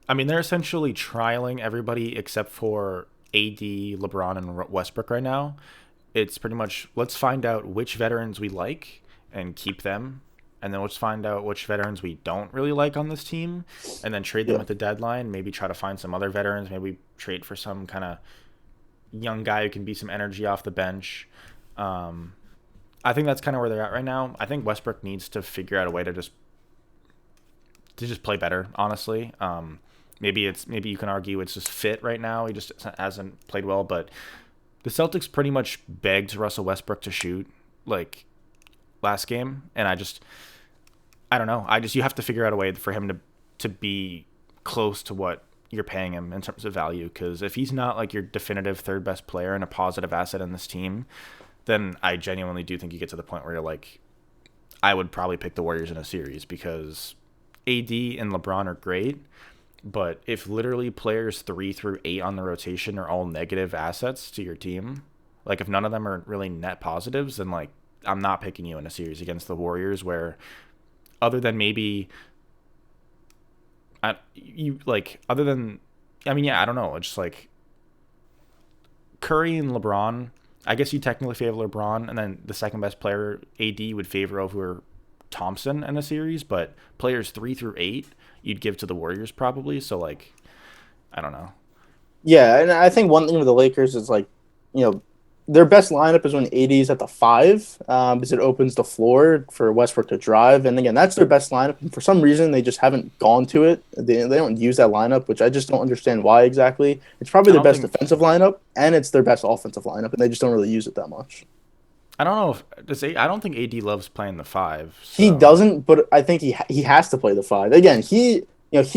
I mean, they're essentially trialing everybody except for AD, LeBron, and Westbrook right now. It's pretty much let's find out which veterans we like and keep them, and then let's find out which veterans we don't really like on this team, and then trade them Yeah. at the deadline. Maybe try to find some other veterans. Maybe trade for some kind of young guy who can be some energy off the bench. Um, I think that's kind of where they're at right now. I think Westbrook needs to figure out a way to just play better. Honestly, maybe you can argue it's just fit right now. He just hasn't played well, but the Celtics pretty much begged Russell Westbrook to shoot like last game, and I don't know. You have to figure out a way for him to be close to what you're paying him in terms of value. Because if he's not like your definitive third best player and a positive asset in this team, then I genuinely do think you get to the point where you're like, I would probably pick the Warriors in a series because AD and LeBron are great. But if literally players 3 through 8 on the rotation are all negative assets to your team, like if none of them are really net positives, then like I'm not picking you in a series against the Warriors where other than maybe other than I mean yeah, I don't know. It's just like Curry and LeBron, I guess you technically favor LeBron, and then the second best player, AD, would favor over Thompson in a series, but players 3 through 8 you'd give to the Warriors probably. So like, I don't know. Yeah, and I think one thing with the Lakers is like, you know, their best lineup is when AD is at the five, because it opens the floor for Westbrook to drive. And again, that's their best lineup. And for some reason, they just haven't gone to it. They don't use that lineup, which I just don't understand why exactly. It's probably I their don't best think defensive lineup, and it's their best offensive lineup, and they just don't really use it that much. I don't know if does I don't think AD loves playing the five. He So doesn't, but I think he has to play the five. Again, he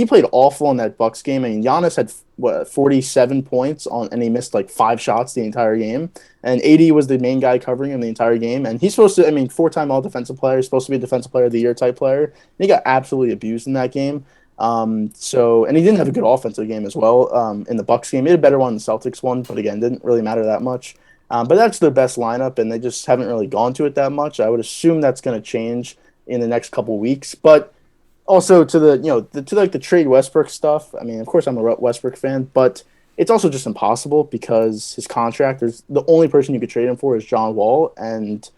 played awful in that Bucks game. I mean, Giannis had what 47 points on, and he missed like 5 shots the entire game. And AD was the main guy covering him the entire game. And he's supposed to, I mean, 4-time All Defensive Player, supposed to be a Defensive Player of the Year type player. And he got absolutely abused in that game. And he didn't have a good offensive game as well. In the Bucks game, he had a better one in the Celtics one, but again, didn't really matter that much. But that's their best lineup, and they just haven't really gone to it that much. I would assume that's going to change in the next couple weeks. But also to the to like the trade Westbrook stuff. I mean, of course, I'm a Westbrook fan, but it's also just impossible because his contract. There's the only person you could trade him for is John Wall, and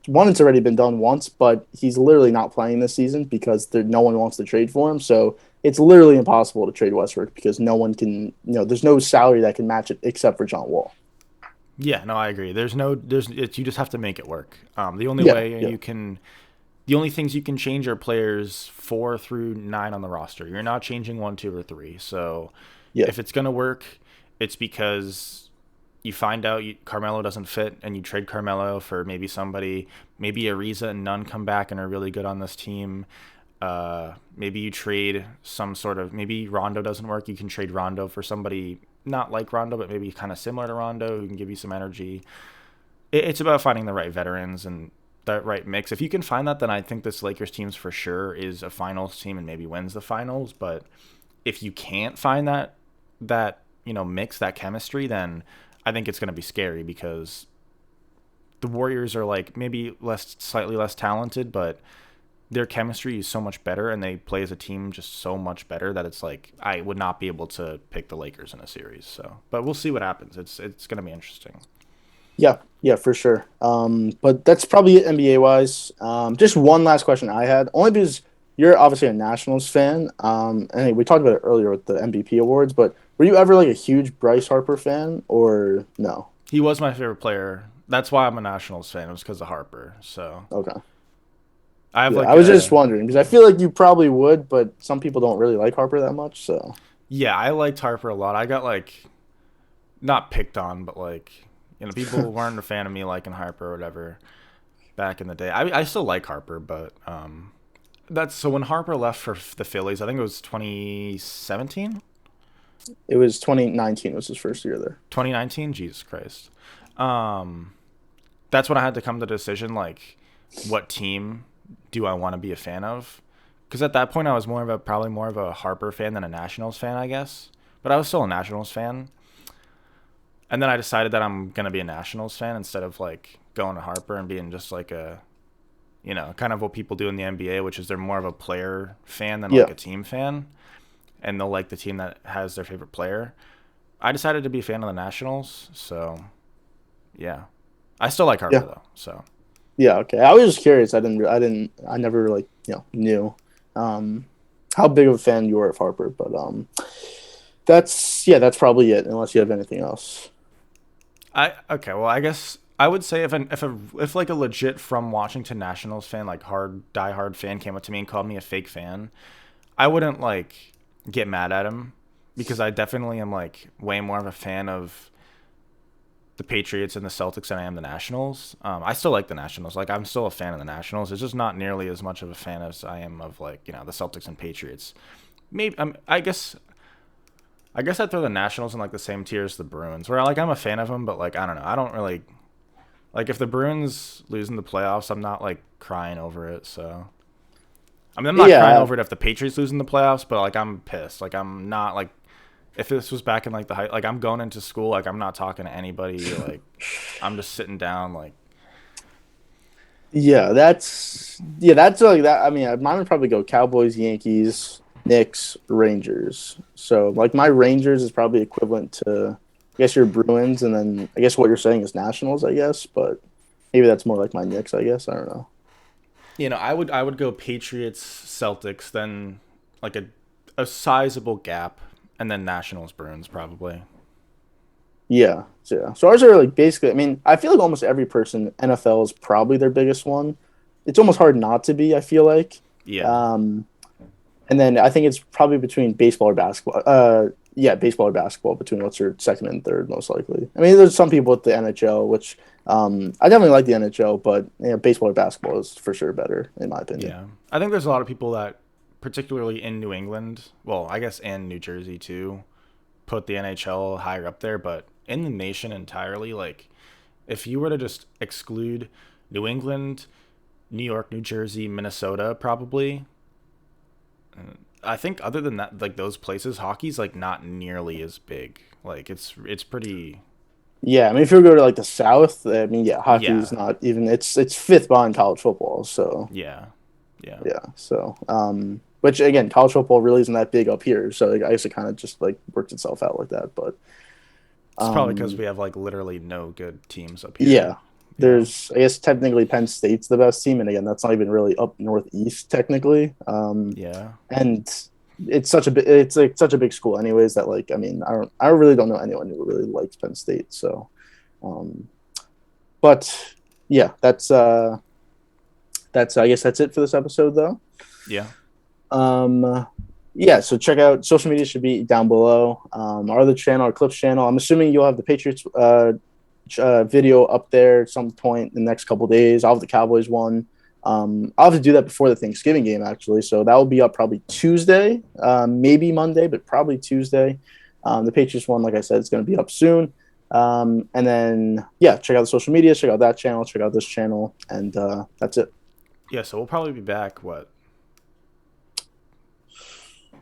one, it's already been done once, but he's literally not playing this season because no one wants to trade for him. So it's literally impossible to trade Westbrook because no one can. There's no salary that can match it except for John Wall. yeah, no, I agree. You just have to make it work. The only Yeah, way yeah, you can the only things you can change are players 4 through 9 on the roster. You're not changing 1, 2, or 3. So yeah, if it's gonna work, it's because you find out Carmelo doesn't fit, and you trade Carmelo for maybe somebody, maybe Ariza and Nunn come back and are really good on this team. Maybe you trade maybe Rondo doesn't work. You can trade Rondo for somebody not like Rondo, but maybe kind of similar to Rondo who can give you some energy. It's about finding the right veterans and that right mix. If you can find that, then I think this Lakers team's for sure is a finals team and maybe wins the finals. But if you can't find that mix, that chemistry, then I think it's going to be scary because the Warriors are like maybe slightly less talented, but their chemistry is so much better and they play as a team just so much better that it's like I would not be able to pick the Lakers in a series. So, but we'll see what happens. It's going to be interesting. yeah, yeah, for sure. But that's probably it NBA wise. Just one last question I had, only because you're obviously a Nationals fan. And we talked about it earlier with the MVP awards, but were you ever like a huge Bryce Harper fan or no? He was my favorite player. That's why I'm a Nationals fan. It was because of Harper. So Okay. I have Yeah, like I was just a wondering because I feel like you probably would, but some people don't really like Harper that much. So yeah. I liked Harper a lot. I got like not picked on, but like people weren't a fan of me liking Harper or whatever back in the day. I still like Harper, but that's so when Harper left for the Phillies, I think it was 2017, it was 2019 was his first year there. 2019. Jesus Christ. Um, that's when I had to come to the decision like, what team do I want to be a fan of? Because at that point I was probably more of a Harper fan than a Nationals fan, I guess. But I was still a Nationals fan. And then I decided that I'm gonna be a Nationals fan instead of like going to Harper and being just like kind of what people do in the NBA, which is they're more of a player fan than like Yeah, a team fan, and they'll like the team that has their favorite player. I decided to be a fan of the Nationals, so yeah, I still like Harper yeah, though. So yeah. Okay, I was just curious. I never like knew um, how big of a fan you were of Harper, but that's probably it. Unless you have anything else. okay, well I guess I would say if like a legit from Washington Nationals fan, like hard diehard fan, came up to me and called me a fake fan, I wouldn't like get mad at him because I definitely am like way more of a fan of the Patriots and the Celtics than I am the Nationals. I still like the Nationals. Like I'm still a fan of the Nationals. It's just not nearly as much of a fan as I am of like the Celtics and Patriots. Maybe I guess I'd throw the Nationals in like the same tier as the Bruins, where like I'm a fan of them, but like I don't know. I don't really like if the Bruins lose in the playoffs. I'm not like crying over it. So I mean, I'm not crying Yeah, over it if the Patriots lose in the playoffs, but like I'm pissed. Like I'm not like if this was back in like the height, like I'm going into school, like I'm not talking to anybody. Like I'm just sitting down. Like that's like that. I mean, mine would probably go Cowboys, Yankees, Knicks, Rangers. So like my Rangers is probably equivalent to I guess your Bruins, and then I guess what you're saying is Nationals. I guess, but maybe that's more like my Knicks. I guess I don't know. I would go Patriots, Celtics, then like a sizable gap, and then Nationals, Bruins probably. Yeah, so, yeah. So ours are like basically. I mean, I feel like almost every person NFL is probably their biggest one. It's almost hard not to be. I feel like. Yeah. Um, and then I think it's probably between baseball or basketball. Yeah, baseball or basketball between what's your second and third most likely. I mean, there's some people with the NHL, which I definitely like the NHL, but baseball or basketball is for sure better in my opinion. Yeah. I think there's a lot of people that, particularly in New England, well, I guess and New Jersey too, put the NHL higher up there, but in the nation entirely, like if you were to just exclude New England, New York, New Jersey, Minnesota, probably, I think other than that, like those places, hockey's like not nearly as big. Like it's pretty. Yeah, I mean, if you go to like the South, I mean, yeah, hockey is Yeah. not even. It's fifth behind college football. So Yeah. Yeah. yeah, so which again, college football really isn't that big up here. So I guess it kind of just like worked itself out like that. But It's probably because um, we have like literally no good teams up here. yeah, Yeah. there's I guess technically Penn State's the best team, and again, that's not even really up northeast technically. Yeah. And it's like such a big school, anyways. That like I mean, I really don't know anyone who really likes Penn State. So, um, but yeah, that's I guess that's it for this episode though. Yeah. Um, yeah, so check out social media should be down below. Our other channel, our Clips channel. I'm assuming you'll have the Patriots video up there at some point in the next couple days. I'll have the Cowboys one. I'll have to do that before the Thanksgiving game actually, so that will be up probably Tuesday, maybe Monday, but probably Tuesday. The Patriots one, like I said, is going to be up soon. And then yeah, check out the social media, check out that channel, check out this channel, and that's it. Yeah. So we'll probably be back. What?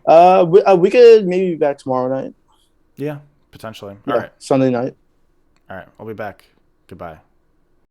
We could maybe be back tomorrow night. Yeah. Potentially. All Yeah, right. Sunday night. All right. I'll be back. Goodbye.